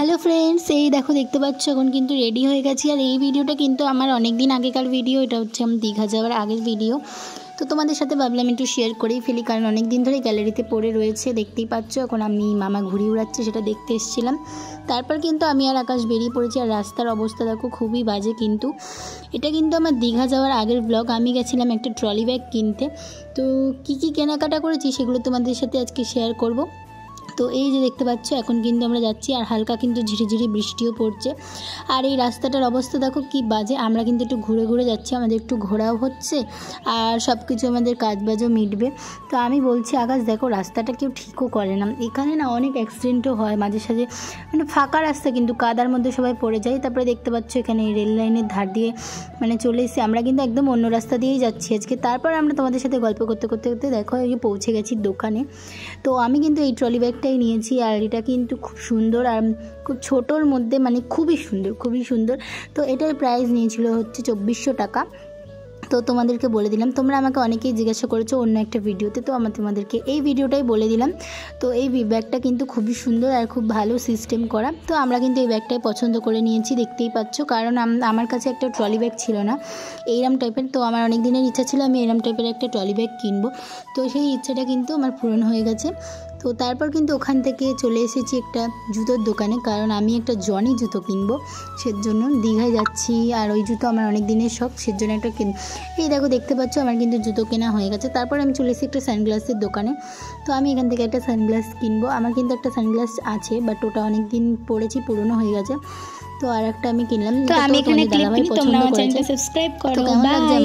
Hello friends, এই দেখো দেখতে পাচ্ছ এখন কিন্তু রেডি হয়ে গেছি। আর এই ভিডিওটা কিন্তু আমার অনেক দিন আগেকার ভিডিও। এটা হচ্ছে আমি দীঘা যাওয়ার আগের ভিডিও। তো তোমাদের সাথে ভাবলাম একটু শেয়ার করেই ফেলি, কারণ অনেক দিন ধরে গ্যালারিতে পড়ে রয়েছে, দেখতেই পাচ্ছ। এখন আমি মামা ঘুরি উড়াচ্ছে, সেটা দেখতে এসেছিলাম। তারপর কিন্তু আমি আর আকাশ বেরিয়ে পড়েছি। আর রাস্তার অবস্থা দেখো খুবই বাজে, কিন্তু এটা কিন্তু আমার দীঘা যাওয়ার আগের ব্লগ। আমি গেছিলাম একটা ট্রলি ব্যাগ কিনতে। তো কী কী কেনাকাটা করেছি সেগুলো তোমাদের সাথে আজকে শেয়ার করব। তো এই যে দেখতে পাচ্ছ এখন কিন্তু আমরা যাচ্ছি, আর হালকা কিন্তু ঝিরিঝিরি বৃষ্টিও পড়ছে। আর এই রাস্তাটার অবস্থা দেখো কি বাজে। আমরা কিন্তু একটু ঘুরে ঘুরে যাচ্ছি, আমাদের একটু ঘোরাও হচ্ছে আর সব কিছু আমাদের কাজবাজও মিটবে। তো আমি বলছি আকাশ দেখো রাস্তাটা কেউ ঠিকও করে না, এখানে না অনেক অ্যাক্সিডেন্টও হয় মাঝে সাঝে। মানে ফাঁকা রাস্তা কিন্তু কাদার মধ্যে সবাই পড়ে যায়। তারপরে দেখতে পাচ্ছ এখানে রেল লাইনের ধার দিয়ে মানে চলে এসেছি, আমরা কিন্তু একদম অন্য রাস্তা দিয়েই যাচ্ছি আজকে। তারপর আমরা তোমাদের সাথে গল্প করতে করতে করতে দেখো এই যে পৌঁছে গেছি দোকানে। তো আমি কিন্তু এই ট্রলি ব্যাগটাই নিয়েছি, আর এটা কিন্তু খুব সুন্দর আর খুব ছোটোর মধ্যে, মানে খুবই সুন্দর খুবই সুন্দর। তো এটার প্রাইস নিয়েছিল হচ্ছে 2400 টাকা। তো তোমাদেরকে বলে দিলাম, তোমরা আমাকে অনেকেই জিজ্ঞাসা করেছো অন্য একটা ভিডিওতে, তো আমি তোমাদেরকে এই ভিডিওটাই বলে দিলাম। তো এই ব্যাগটা কিন্তু খুবই সুন্দর আর খুব ভালো সিস্টেম করা। তো আমরা কিন্তু এই ব্যাগটাই পছন্দ করে নিয়েছি, দেখতেই পাচ্ছ। কারণ আমার কাছে একটা ট্রলি ব্যাগ ছিল না এইরকম টাইপের। তো আমার অনেক দিনের ইচ্ছা ছিল আমি এরকম টাইপের একটা ট্রলি ব্যাগ কিনবো। তো সেই ইচ্ছাটা কিন্তু আমার পূরণ হয়ে গেছে। তো তারপর কিন্তু ওখান থেকে চলে এসেছি একটা জুতোর দোকানে, কারণ আমি একটা জনি জুতো কিনবো, সেজন্য দীঘায় যাচ্ছি। আর ওই জুতো আমার অনেক দিনের শখ, সেজন্য একটা এই দেখো দেখতে পাচ্ছ আমার কিন্তু জুতো কেনা হয়ে গেছে। তারপর আমি চলে এসেছি একটা সানগ্লাসের দোকানে। তো আমি এখান থেকে একটা সানগ্লাস কিনবো। আমার কিন্তু একটা সানগ্লাস আছে, বাট ওটা অনেক দিন পরেছি, পুরনো হয়ে গেছে। তো আর একটা আমি কিনলাম। তো আমি এখানে ক্লিপ কিনি, তোমরা আমার চ্যানেলটা সাবস্ক্রাইব করো। বাই।